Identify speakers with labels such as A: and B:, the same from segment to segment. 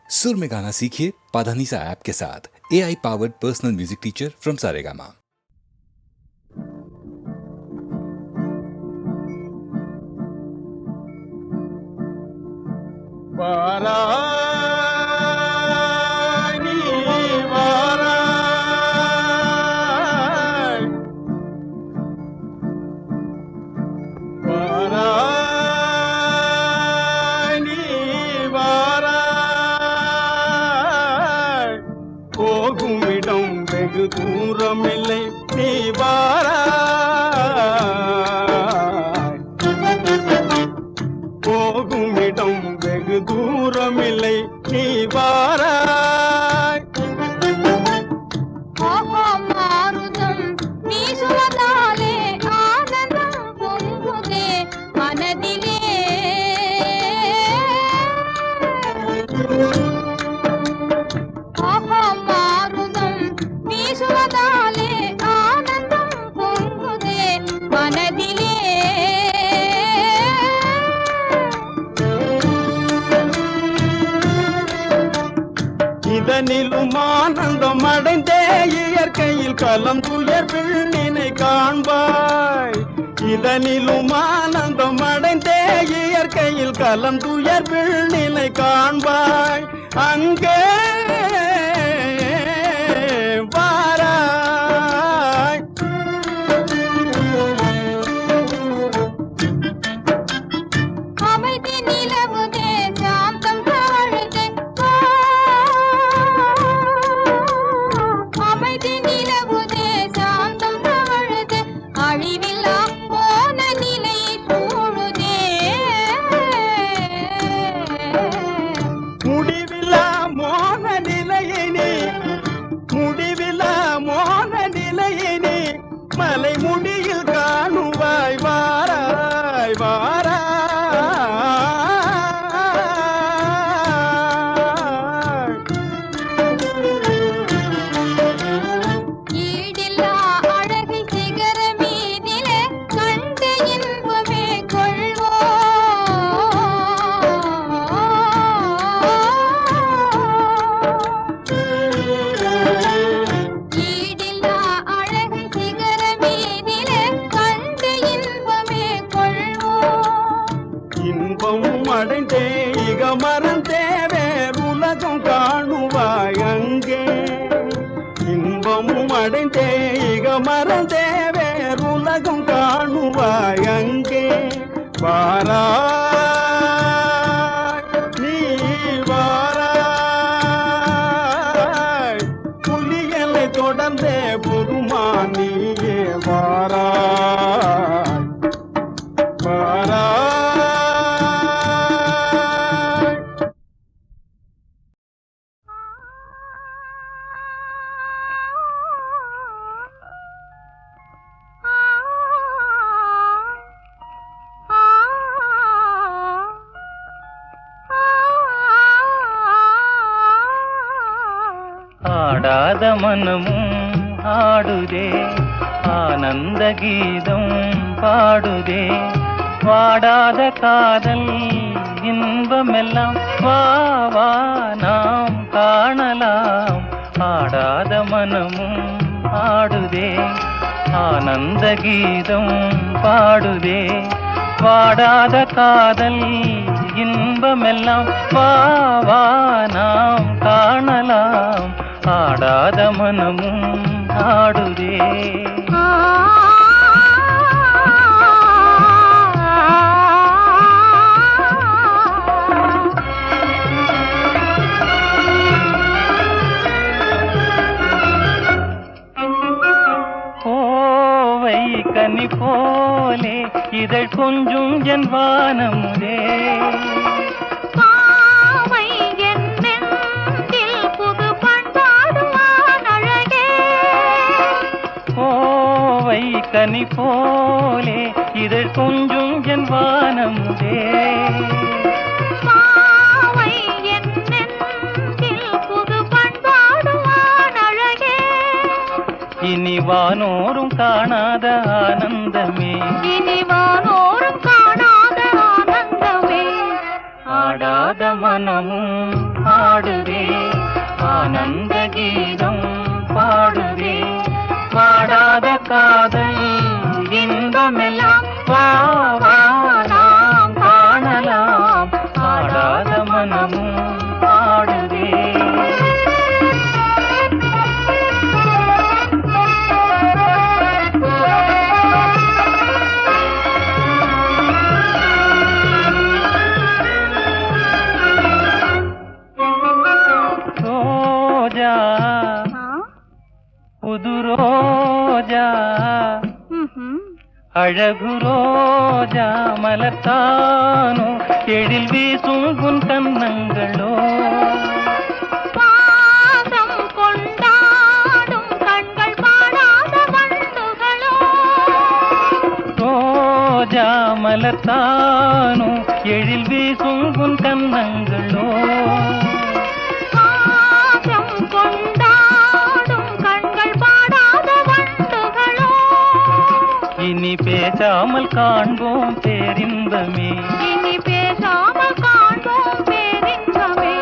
A: सुर में गाना सीखिए पाधानीसा ऐप के साथ। AI powered personal music teacher from Saregama.
B: போகுமிடம் வெகு தூரமில்லை நீ வாராய், போகுமிடம் வெகு தூரமில்லை நீ வாராய்.
C: மாருதம் வீசுவதாலே ஆனந்தம் பொங்குதே மனதிலே. மாருதம் வீசுவதாலே ஆனந்தம் பொங்குதே மனதிலே.
B: இதனிலும் ஆனந்தம் அடைந்தே இயற்கையில் கலம் துயர் விண்ணினை காண்பாய். இதனிலும் ஆனந்தம் அடைந்தே இயற்கையில் கலம் துயர் விண்ணினை காண்பாய். அங்கே வாராய்.
C: அமைதி நிலவுதே சாந்தம் தாழுதே, அமைதி நிலவுதே சாந்தம் தாழுதே, அழிவில்லா போன நிலை சூழுதே.
B: முடிவில்லா மோன நிலையினி, முடிவில்லா மோன நிலையினி மலை முடியில் காணுவாய். வாராய் வாராய்.
C: ஈடில்லா அழகை சிகர மீதிலே கண்டு இன்பமே கொள்வோம். ஈடில்லா அழகை சிகர மீதிலே கண்டு இன்பமே கொள்வோம்.
B: இன்பமும் அடைந்தே இக மறந்தே வேறுலகம் காணுவாய் அங்கே. இன்பமும் அடைந்தே இக மறந்தே வேறுலகம் காணுவாய் அங்கே. வாராய் நீ வாராய். புலியலை தொடர்ந்தே புதுமான் நீயே வாராய் வாராய்.
D: ஆடாத மனமும் ஆடுதே, ஆனந்த கீதம் பாடுதே. வாடாத காதல் இன்பமெல்லாம் வா வா நாம் காணலாம். ஆடாத மனமும் ஆடுதே, ஆனந்த கீதம் பாடுதே. வாடாத காதல் இன்பமெல்லாம் வா வா நாம் காணலாம். ஆடாத மனமும் ஆடுதே. கோவை கனி போலே இதழ் கொஞ்சும் என் வானமுதே.
C: பாவை என் நெஞ்சில் புது பண்பாடுவான் அழகே.
D: கோவை கனி போலே இதழ் கொஞ்சும் என் வானமுதே.
C: பாவை என் நெஞ்சில் புது பண்பாடுவான் அழகே.
D: இனி வானோரும் காணாத ஆனந்தமே,
C: இனி வானோரும் காணாத ஆனந்தமே.
D: ஆடாத மனமும் பாடுவே ஆனந்த கீதம் பாடுவே பாடாத காதல் இன்பமெல்லாம் வா வா நாம் காணலாம் ஆடாத மனமும் பாடுவே ரோஜா புது ரோஜா அழகு ரோஜா மலர்த்தானோ எழில் வீசும் உன் கன்னங்களோ
C: பாசம் கொண்டாடும் கண்கள் பாடாத வண்டுகளோ
D: ரோஜா மலர்த்தானோ எழில் வீசும் உன் கன்னங்களோ
C: பாசம் கொண்டாடும் கண்கள் பாடாத வண்டுகளோ
D: இனி பேசாமல் காண்போம் பேரின்பமே
C: இனி பேசாமல் காண்போம் பேரின்பமே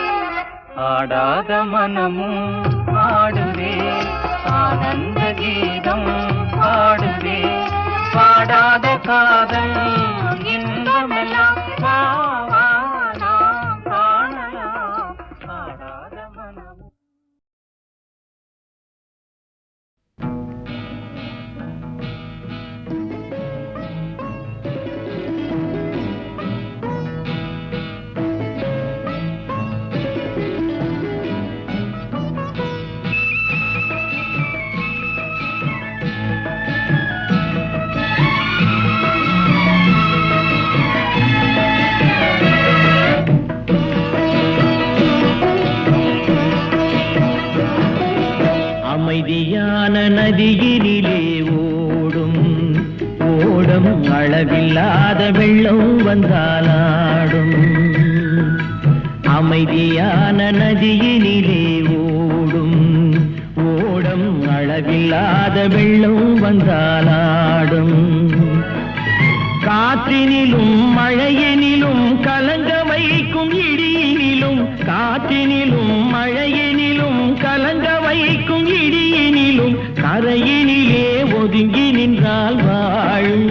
D: ஆடாத மனமும் பாடுவே ஆனந்த கீதம் பாடுவே பாடாத காதல் இன்பமெல்லாம் வா வா நாம் காணலாம் ஆடாத மனமும்
E: அமைதியான நதியினிலே ஓடும் ஓடம் அளவில்லாத வெள்ளம் வந்தாலாடும் அமைதியான நதியினிலே ஓடும் ஓடம் அளவில்லாத வெள்ளம் வந்தாலாடும் காற்றினிலும் மழையினிலும் கலங்க வைக்கும் இடியினிலும் காற்றினிலும் மழையினிலும் கலங்க வைக்கும் இடியினிலும் கரையினிலே ஒதுங்கி நின்றால் வாழும்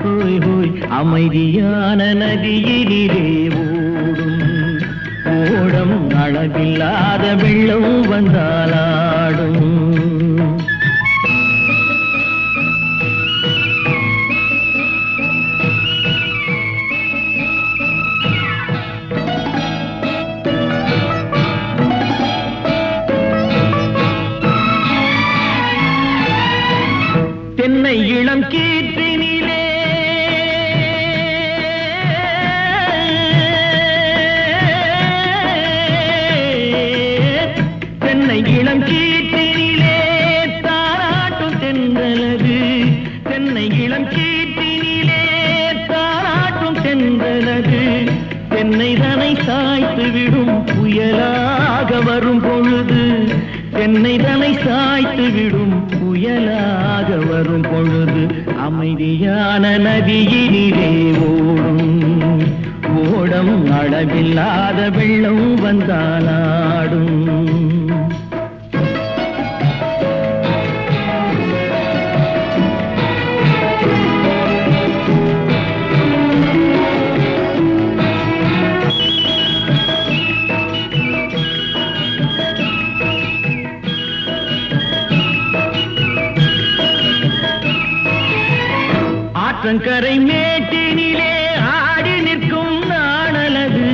E: ஹோய் ஹோய் அமைதியான நதியினிலே ஓடும் ஓடம் அளவில்லாத வெள்ளம் வந்தாலாடும் தென்னை இளம் கீற்றினிலே தென்னை இளம் கீற்றினிலே தாராட்டும் தென்றலது தென்னை இளம் கீற்றினிலே தாராட்டும் தென்றலது தென்னை தனை சாய்த்து விடும் புயலாக வரும் பொழுது தென்னை தனை சாய்த்து விடும் புயலாக வரும் பொழுது அமைதியான நதியினிலே ஓடும் ஓடம் அளவில்லாத வெள்ளம் வந்தாலாடும் ஆற்றங்கரை மேட்டினிலே ஆடி நிற்கும் நாணலது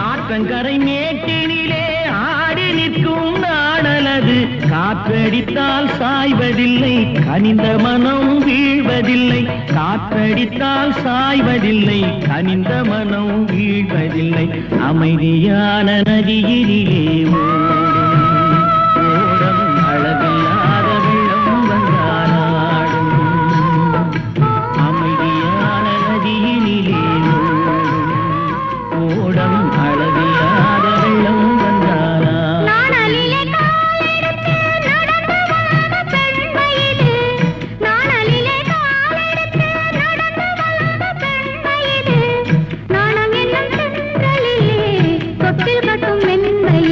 E: ஆற்றங்கரை மேட்டினிலே ஆடி நிற்கும் நாணலது காற்றடித்தால் சாய்வதில்லை கனிந்த மனம் வீழ்வதில்லை காற்றடித்தால் சாய்வதில்லை கனிந்த மனம் வீழ்வதில்லை அமைதியான நதியினிலே ஓடம் அளவில்லாத வெள்ளம் வந்தாலாடும் அமைதியான நதியினிலே ஓடம் அளவில்லாத வெள்ளம் வந்தாலாடும்
C: நாணலிலே காலெடுத்து நடந்து வந்த பெண்மையிது நாணலிலே காலெடுத்து நடந்து வந்த பெண்மையிது நாணம் என்னும் சென்றலிலே தொட்டில் கட்டும் மென்மையிது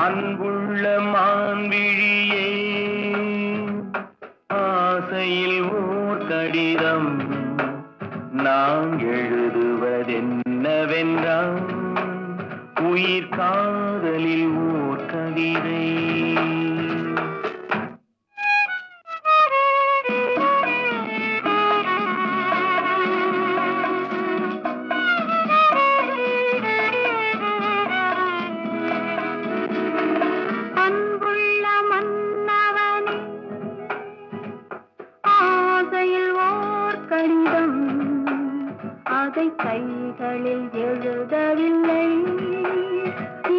F: அன்புள்ள மான்விழியே ஆசையில் ஓர் கடிதம் நான் எழுதுவதென்னவென்றால் உயிர் காதலில் ஓர் கவிதை.
C: கைகளில் எழுதவில்லை,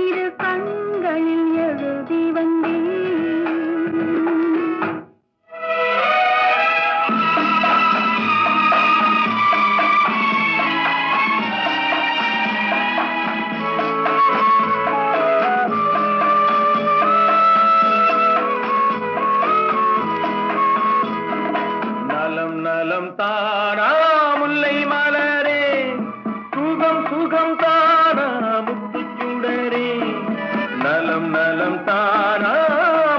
C: இரு கண்களில் எழுதி வந்தேன்.
F: நலம் நலம் தானா முல்லை மலரே, சுகம் சுகம் தானா முத்துச்சுடரே. நலம் நலம் தானா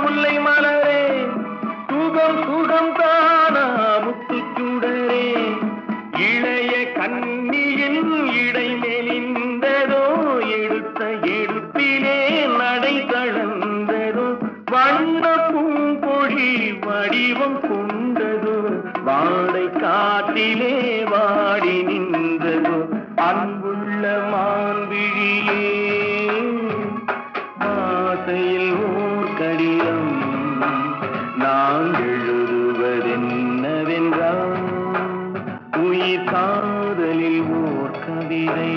F: முல்லை மலரே, சுகம் சுகம் தானா முத்துச்சுடரே. இளைய கண்ணியின் இடை மெலிந்ததோ, எடுத்த எடுப்பிலே நடை கலந்ததோ. வண்ண பூங்கொடி வடிவம் கொண்டதோ, வாடை காட்டிலே வாடி நின்றதோ. அன்புள்ள மான்விழியே ஆசையில் ஓர் கடிதம் நான் எழுதுவதென்னவென்றால் உயிர் காதலில் ஓர் கவிதை.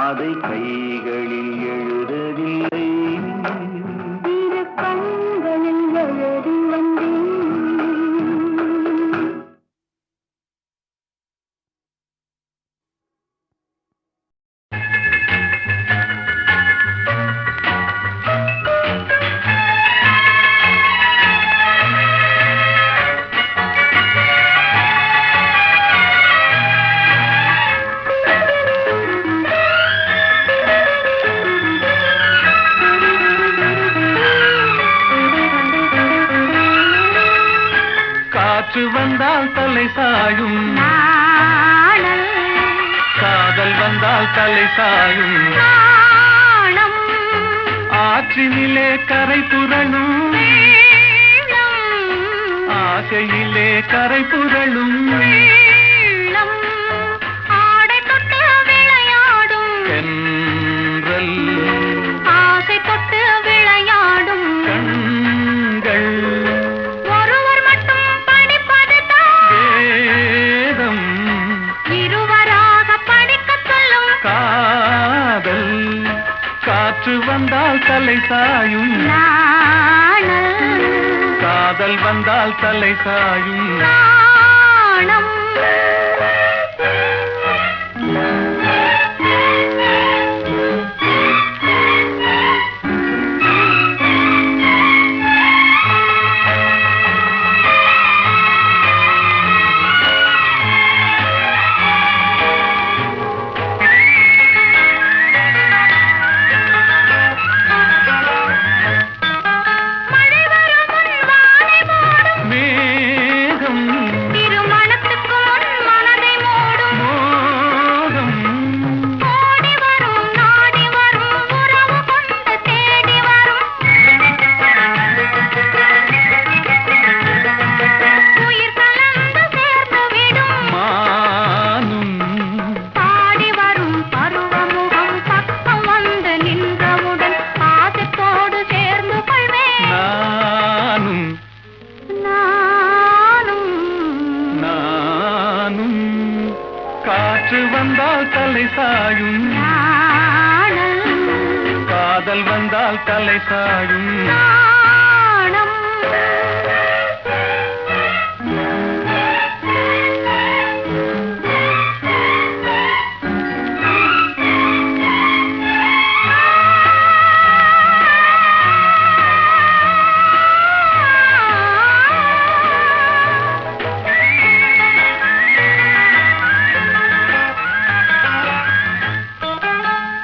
F: அதை கைகளில் எழுதவில்லை, இரு கண்களில் எழுதி வந்தேன். காற்று வந்தால் தலை சாயும், காதல் வந்தால் தலை சாயும். ஆற்றினிலே கரை புரளும், ஆசையிலே கரை புரளும்.
C: ஆடை தொட்டு விளையாடும்
F: தென்றல்,
C: ஆசை தொட்டு விளையாடும்
F: கண்கள்.
C: ஒருவர் மட்டும் படிப்பதுதான்
F: வேதம்,
C: இருவராக படிக்கச் சொல்லும்
F: காதல். காற்று வந்தால் தலை சாயும், காதல் வந்தால் தலை சாயும்.
C: நாணம்
F: மேகம்
C: திருமண
F: தலை சாயும்
C: நாணல்
F: காதல் வந்தால் தலை சாயும்
C: நாணம்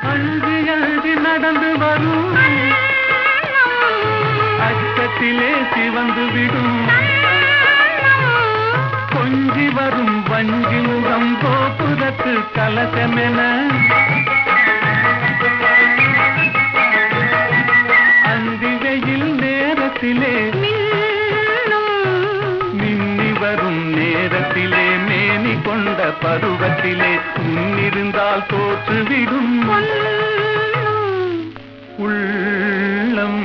F: அழுது அழுது நடந்து வரும் அச்சத்திலே சிவந்து விடும் கொஞ்சி வரும் வஞ்சி முகம் கோபுரத்து கலசமென அந்தி வெயில் நேரத்திலே மின்னி வரும் நேரத்திலே மேனி கொண்ட பருவத்திலே முன்னிருந்தால் தோற்றுவிடும் உள்ளம்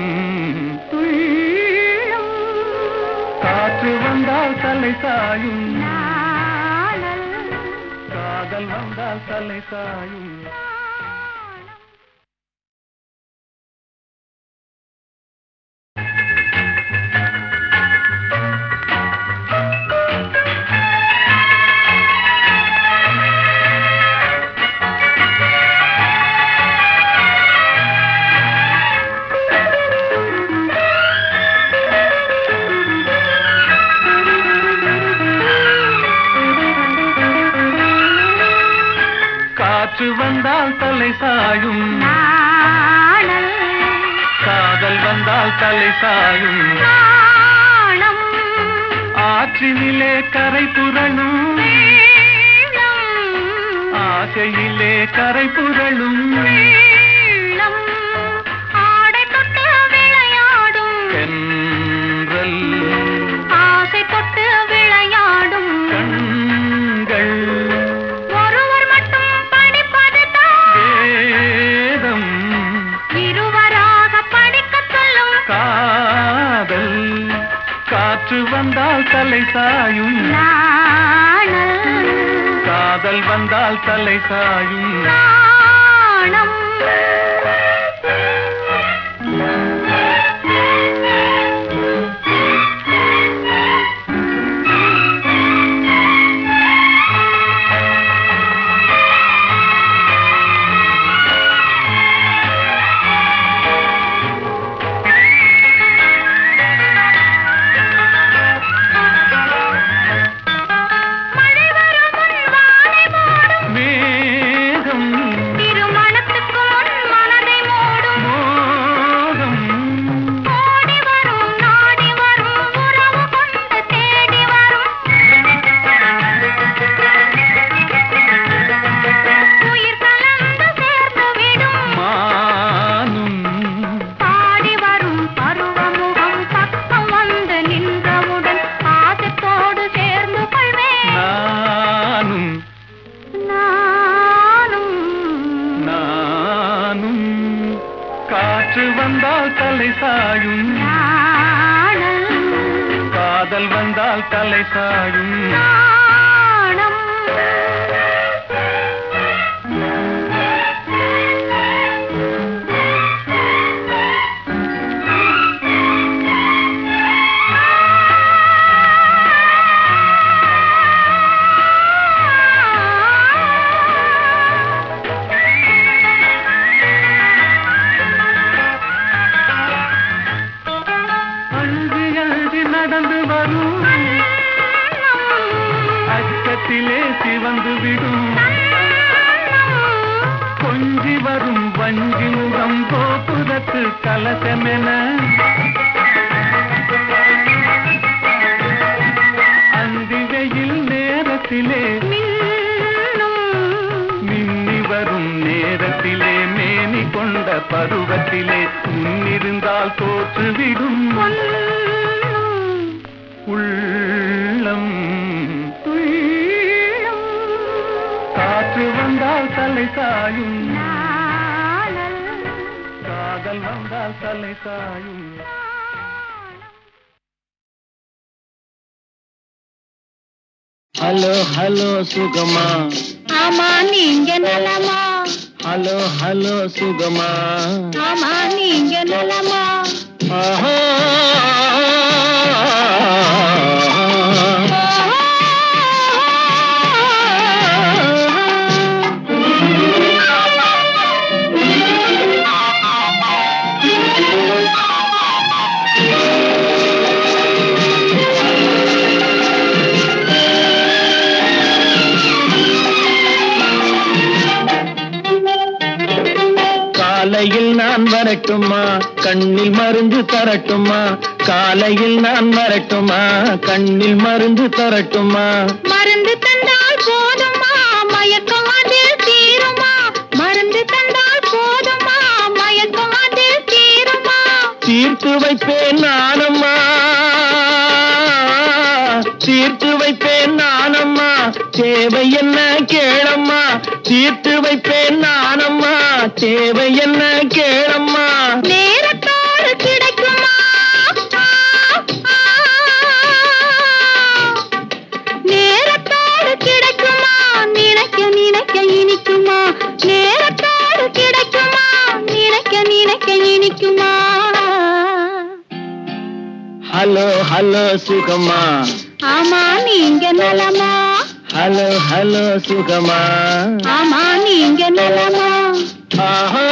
F: காற்று வந்தால் தலை சாயும் காதல் வந்தால் தலை சாயும் காற்று வந்தால் தலை சாயும்
C: நாணல்
F: காதல் வந்தால் தலை சாயும்
C: நாணம்
F: ஆற்றினிலே கரை புரளும் ஆசையிலே கரை புரளும்
C: வெள்ளம் ஆடை தொட்டு விளையாடும்
F: தென்றல்
C: ஆசை தொட்டு விளையாடும்
F: கண்கள்
C: ஒருவர் மட்டும் படிப்பதுதான்
F: வேதம்
C: இருவராக படிக்கச் சொல்லும்
F: காதல் காற்று வந்தால் தலை சாயும்
C: நாணல்
F: காதல் வந்தால் தலை சாயும்
C: நாணம் மழை வரும் முன் வானை மூடும்
F: மேகம்
C: திருமணத்துக்கு முன் மனதை மூடும்
F: மோகம்
C: ஓடி வரும் நாடி வரும் உறவு கொண்டு தேடி வரும் உயிர் கலந்து சேர்ந்து விடும்
F: மானும்
C: பாடி வரும் பருவமுகம் பக்கம் வந்து நின்றவுடன் பாசத்தோடு சேர்ந்து கொள்வேன்
F: நானும்
C: நானும்
F: நானும் காற்று வந்தால் தலை சாயும்
C: நாணல்
F: காதல் வந்தால் தலை சாயும்
C: நாணம்
F: அழுது அழுது நடந்து வரும் அச்சத்திலே சிவந்து விடும் கொஞ்சி வரும் வஞ்சி முகம் கோபுரத்து கலசமென அந்தி வெயில் நேரத்திலே மின்னி வரும் நேரத்திலே மேனி கொண்ட பருவத்திலே முன்னிருந்தால் தோற்றுவிடும் உள்ளம் காற்று வந்தால் தலை சாயும் காதல் வந்தால் தலை சாயும்
E: ஹலோ ஹலோ சுகமா,
C: ஆமா நீங்க நலமா,
E: ஹலோ ஹலோ சுகமா,
C: ஆமா நீங்க நலமா,
E: ஆஹா. காலையில் நான் வரட்டுமா, கண்ணில் மருந்து தரட்டுமா, காலையில் நான் வரட்டுமா, கண்ணில் மருந்து தரட்டுமா,
C: மருந்து தந்தால் போதுமா, மயக்கம் அதில் தீருமா, மருந்து தந்தால் போதுமா, மயக்கம் அதில் தீருமா,
E: தீர்த்து வைப்பேன் நானம்மா, தீர்த்து வைப்பேன் நானம்மா, தேவை என்ன கேளம்மா, தீர்த்து வைப்பேன் நானம்மா, தேவை என்ன கேளம்மா,
C: நேரத்தோடு கிடைக்குமா, நேரத்தோடு கிடைக்குமா, நினைக்க நினைக்க இனிக்குமா, நேரத்தோடு கிடைக்குமா, நினைக்க நினைக்க இனிக்குமா,
E: ஹலோ ஹலோ சுகமா,
C: ஆமா நீங்க நலமா,
E: ஹலோ ஹலோ சுகமா,
C: ஆமா நீங்க நலமா,
E: ஆஹா.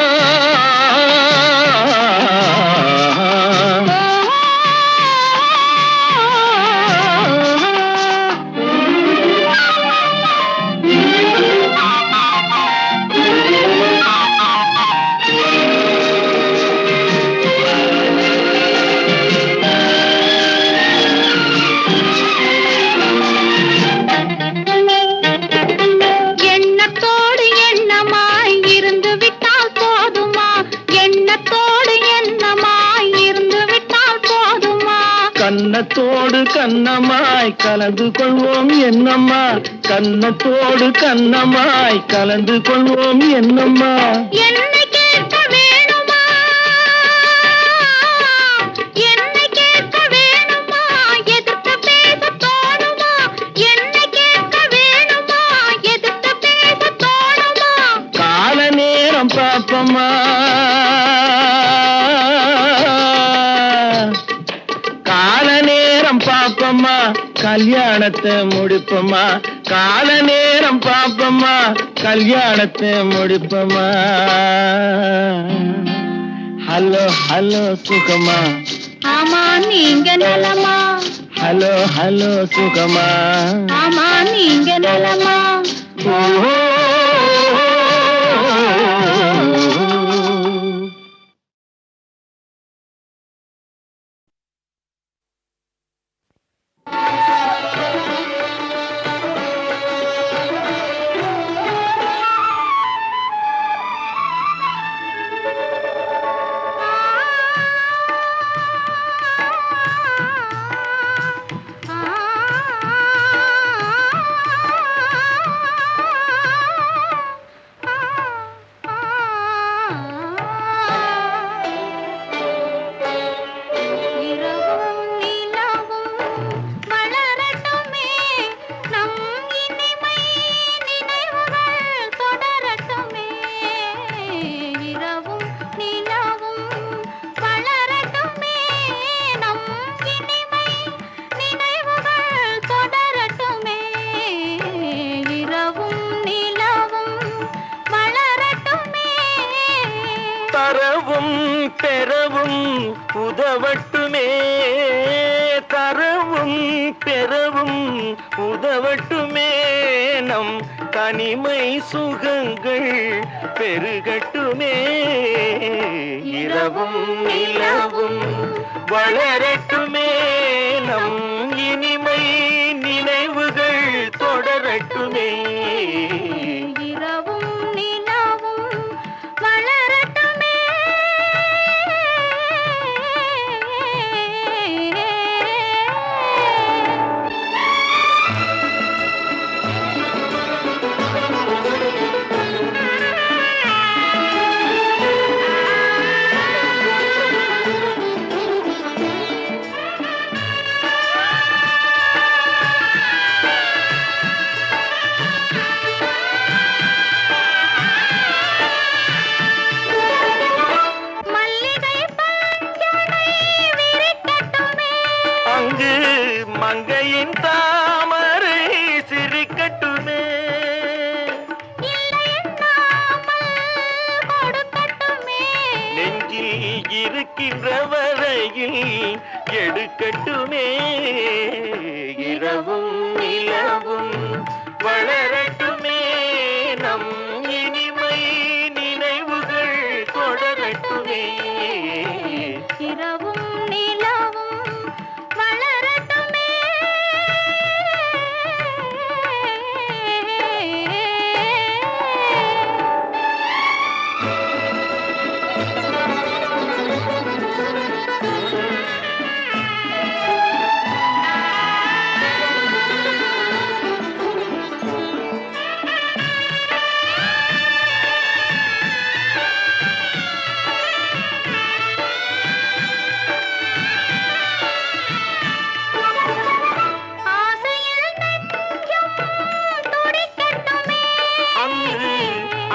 C: எண்ணத்தோடு எண்ணமாய் இருந்து விட்டால் போதுமா, எண்ணத்தோடு எண்ணமாய் இருந்து விட்டால் போதுமா,
E: கன்னத்தோடு கன்னமாய் கலந்து கொள்வோம் என்னம்மா, கன்னத்தோடு கன்னமாய் கலந்து கொள்வோம் என்னம்மா,
C: என்னை கேட்க வேணுமா, என்னை கேட்க வேணுமா, எதிர்த்து பேச தோணுமா, என்னை கேட்க வேணுமா, எதிர்த்து பேச தோணுமா,
E: கால நேரம் பாப்பம்மா, கால நேரம் பாப்பம்மா, கல்யாணத்தை முடிப்பம்மா, கால நேரம் பாப்பம்மா, கல்யாணத்தை முடிப்பம்மா, ஹலோ ஹலோ சுகமா,
C: ஆமா நீங்க நலமா,
E: ஹலோ ஹலோ சுகமா,
C: ஆமா நீங்க நலமா,
E: ஓஹோ.
C: இரவும் நிலவும் வளரட்டுமே, நம் இனிமை நினைவுகள் தொடரட்டுமே, இரவும் நிலவும் வளரட்டுமே, நம் இனிமை நினைவுகள் தொடரட்டுமே, இரவும் நிலவும் வளரட்டுமே,
E: தரவும் பெறவும் உதவட்டுமே, தரவும் பெறவும் உதவட்டுமே, நம் தனிமை சுகங்கள் பெருகட்டுமே, இரவும் நிலவும் வளரட்டுமே, நம் இனிமை நினைவுகள் தொடரட்டுமே,
C: இரவும் நிலவும் வளரட்டுமே.
E: மங்கையின் தாமரை சிரிக்கட்டுமே நெஞ்சில் இருக்கின்ற வரையில் எடுக்கட்டுமே இரவும் நிலவும் வளரட்டுமே நம் இனிமை நினைவுகள் தொடரட்டுமே
C: இரவும் நிலவும் வளரட்டுமே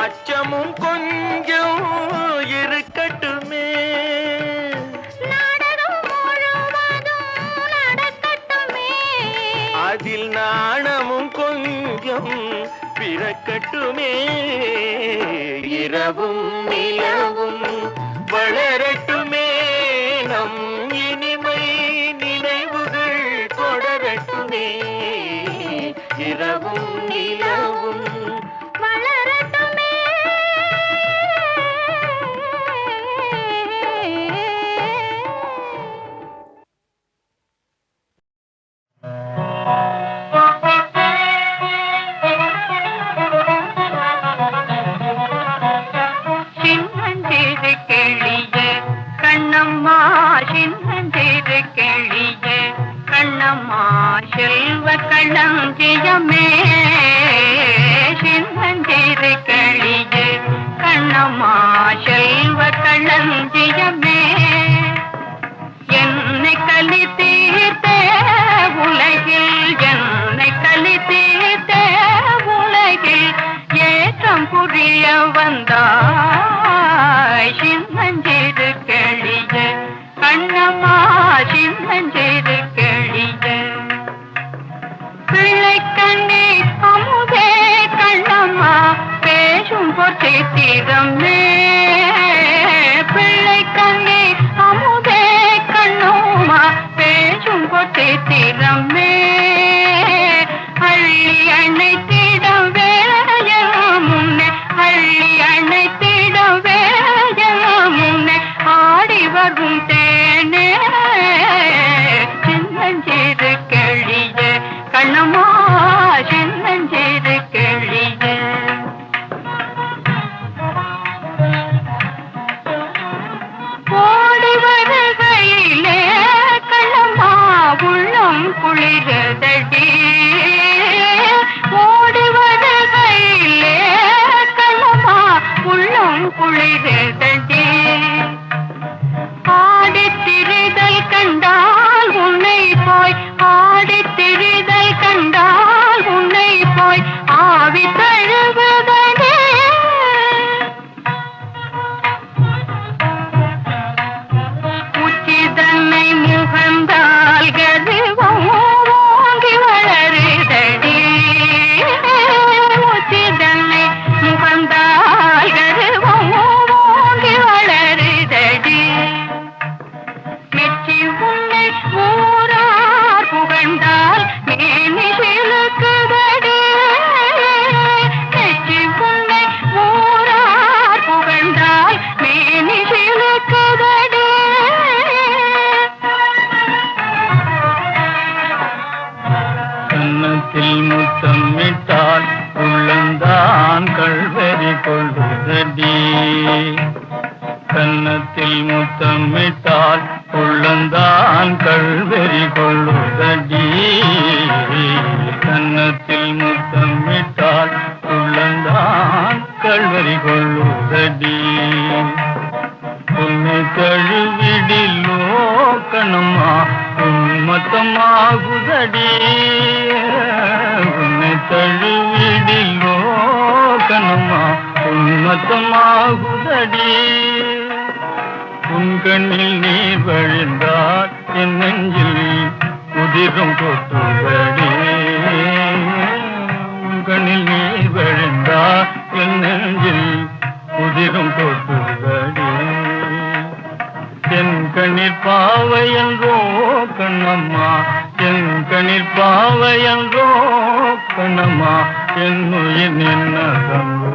E: அச்சமும் கொஞ்சம் இருக்கட்டுமே அதில் நாணமும் கொஞ்சம் பிறக்கட்டுமே இரவும் நிலவும் வளரட்டுமே நம் இனிமை நினைவுகள் தொடரட்டுமே இரவும் நிலவும்
C: வளரட்டுமே
D: சின்னஞ்சிறு கிளியே கண்ணம்மா சின்னஞ்சிறு கிளியே கண்ணம்மா செல்வ களஞ்சியமே சின்னஞ்சிறு கிளியே கண்ணம்மா செல்வ களஞ்சியமே என்னை களி தீர்த்தே உலகில் என்னை களி தீர்த்தே உலகில் ஏற்றம் புரிய வந்தாய் சின்னஞ்சிறு கிளியே கண்ணம்மா சின்னஞ்சிறு கிளியே பிள்ளை கண்ணே அமுதே கண்ணம்மா பேசும் பொற்றை தீரமே பிள்ளை கண்ணே அமுதே கண்ணம்மா பேசும் பொற்றை தீரமே அள்ளி அணைத்திட வேளையில் முன்னே அள்ளி அணைத்திட வேளையில் முன்னே ஆடி வரும் தேனே சின்னஞ்சிறு கிளியே கண்ணம்மா சின்னஞ்சிறு கிளியே ஓடி வருகையிலே கண்ணம்மா உள்ளம் குளிரதடி ஓடி வருகையிலே கண்ணம்மா உள்ளம் குளிரதடி ஆடித்திரிதல் கண்டால் உன்னை போய் ஆடித்திரிதல் கண்டால் உன்னை போய் ஆவி தழுவதே உச்சிதன்னை முகந்தால் கருவம் ஓங்கி வளருதடி உச்சிதன்னை முகந்தால் கருவம் ஓங்கி வளருதடி மெச்சி உன்னை ஊரார் புகழ்ந்தால் மேனி சிலுக்குதடி மெச்சி உன்னை ஊரார் புகழ்ந்தால் மேனி சிலுக்குதடி
F: கன்னத்தில் முத்தமிட்டால் உள்ளந்தான் கள்வெறி கொள்ளுதடி கன்னத்தில் முத்தமிட்டால் உள்ளந்தான் கள்வெறி கொள்ளுதடி கன்னத்தில் முத்தமிட்டால் உள்ளந்தான் கள்வெறி கொள்ளுதடி உன்னை தழுவிடிலோ கண்ணம்மா உன்மத்தமாகுதடி உன்னை தழுவிடிலோ கண்ணம்மா உன்மத்தமாகுதடி உன் கண்ணில் நீர் வழிந்தால் என் நெஞ்சில் உதிரும் கொட்டு கண்ணம்மா என் கண்ணில் பாவையன்றோ கண்ணம்மா என் உயிர் என்ன கண்டோ.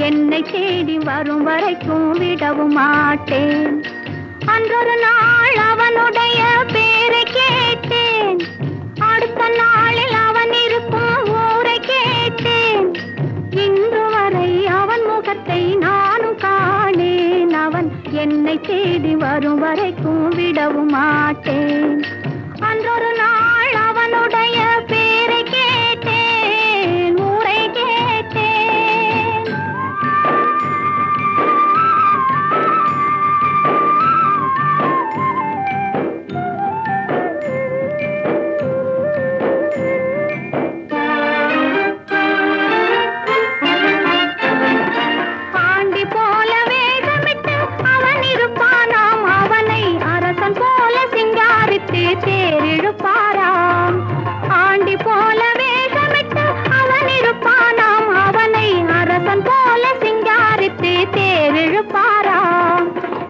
C: என்னை தேடி வரும் வரைக்கும் விடவும் மாட்டேன். அன்றொரு நாள் அவனுடைய பேரை கேட்டேன். அடுத்த நாளில் அவன் இருக்கும் ஊரை கேட்டேன். இன்று வரை அவன் முகத்தை நானும் காணேன். அவன் என்னை தேடி வரும் வரைக்கும் விடவும் மாட்டேன். அன்றொரு நாள் அவனுடைய பேரை கேட்டேன், ஊரை கேட்டேன். தேரிழுப்பாராம் ஆண்டி போல வேஷமிட்டு அவன் இருப்பானாம். அவனை அரசன் போல சிங்காரித்து தேரிழுப்பாராம்.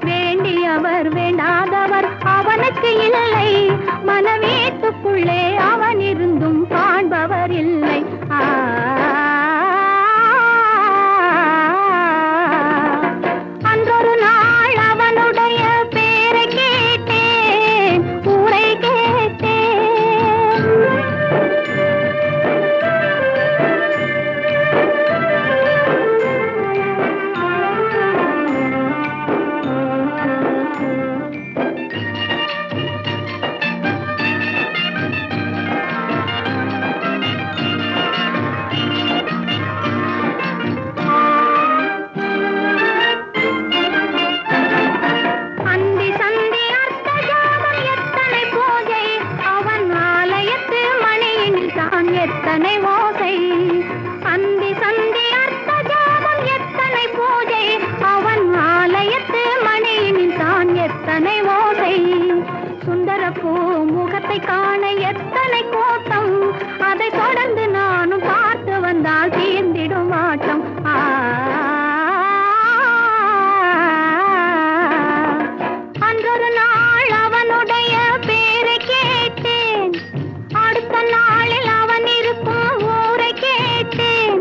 C: வேண்டியவர் வேண்டாதவர் அவனுக்கு இல்லை. மனவீட்டுக்குள்ளே அவன் இருந்தும் காண்பவர் இல்லை. அன்றொரு நாள் அவனுடைய பேரை கேட்டேன், ஊரை கேட்டேன். அந்தி சந்தி அர்த்த ஜாமம் எத்தனை பூஜை, அவன் ஆலயத்து மணியில் தான் எத்தனை ஓசை. அந்தி சந்தி அர்த்த ஜாமம் எத்தனை பூஜை, அவன் ஆலயத்து மணியில் தான் எத்தனை ஓசை. சுந்தரப்பூ முகத்தை காண எத்தனை கூட்டம், அதை தொடர்ந்து நானும் பார்த்து வந்தால் தீர்ந்திடும் ஆட்டம். அன்றொரு நாள் அவனுடைய பேரை கேட்டேன். அடுத்த நாளில் அவன் இருக்கும் ஊரை கேட்டேன்.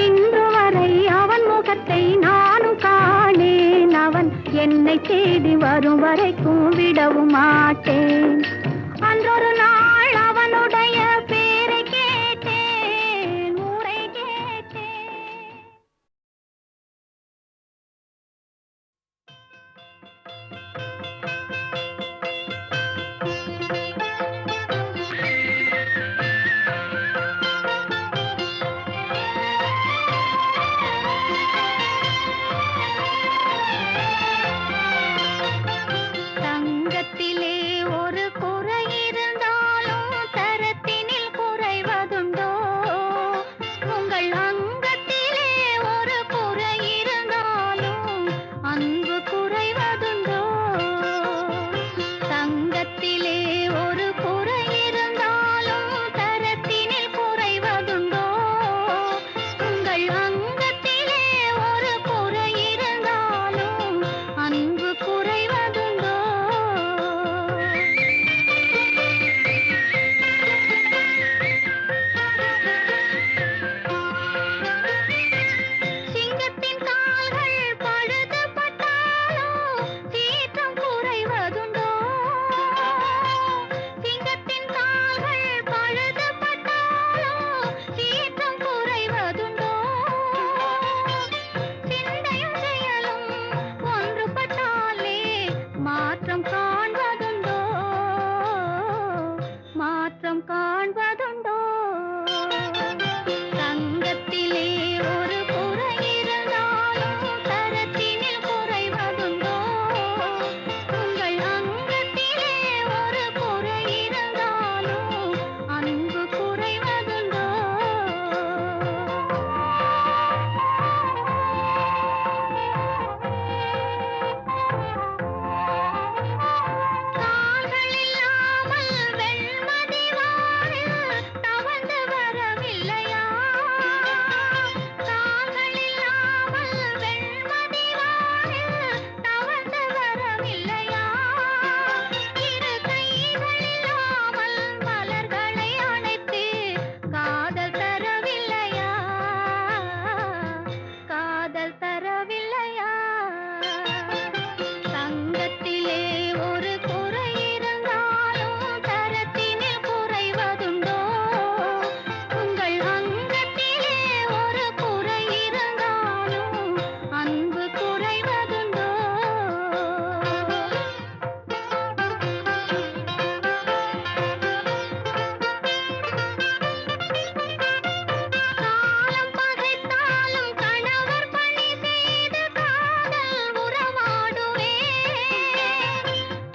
C: இன்று வரை அவன் முகத்தை நானும் காணேன். அவன் என்னை தேடி வரும் வரைக்கும் விடவும் மாட்டேன். அன்றொரு நாள் அவனுடைய பேரை காண்பதுண்டோ தங்கத்திலே ஒரு குறை இருந்தாலும் தரத்தினில் குறைவதுண்டோ உங்கள் அங்கத்திலே ஒரு குறை இருந்தாலும் அன்பு குறைவதுண்டோ கால்கள் இல்லாமல் வெண்மதி வானில் தவழ்ந்து வரவில்லையா கால்கள் இல்லாமல் வெண்மதி வானில் தவழ்ந்து வரவில்லையா இரு கைகள் இல்லாமல் மலர்களை அணைத்து காதல் தரவில்லையா காதல் தரவில்லையா தங்கத்திலே ஒரு குறை இருந்தாலும் தரத்தினில் குறைவதுண்டோ உங்கள் அங்கத்திலே ஒரு குறை இருந்தாலும் அன்பு குறைவதுண்டோ காலம் பகைத்தாலும் கணவர் பணி செய்து காதல் உறவாடுவே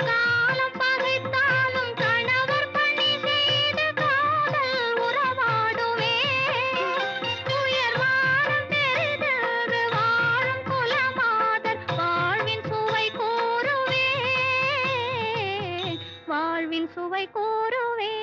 C: காலம் பகைத்தாலும் கணவர் பணி செய்து காதல் உறவாடுவே உயர் வாரம் தெரிந்தது வாழும் குலமாதர் வாழ்வின் சுவை கூறுவே வாழ்வின் சுவை கூறுவே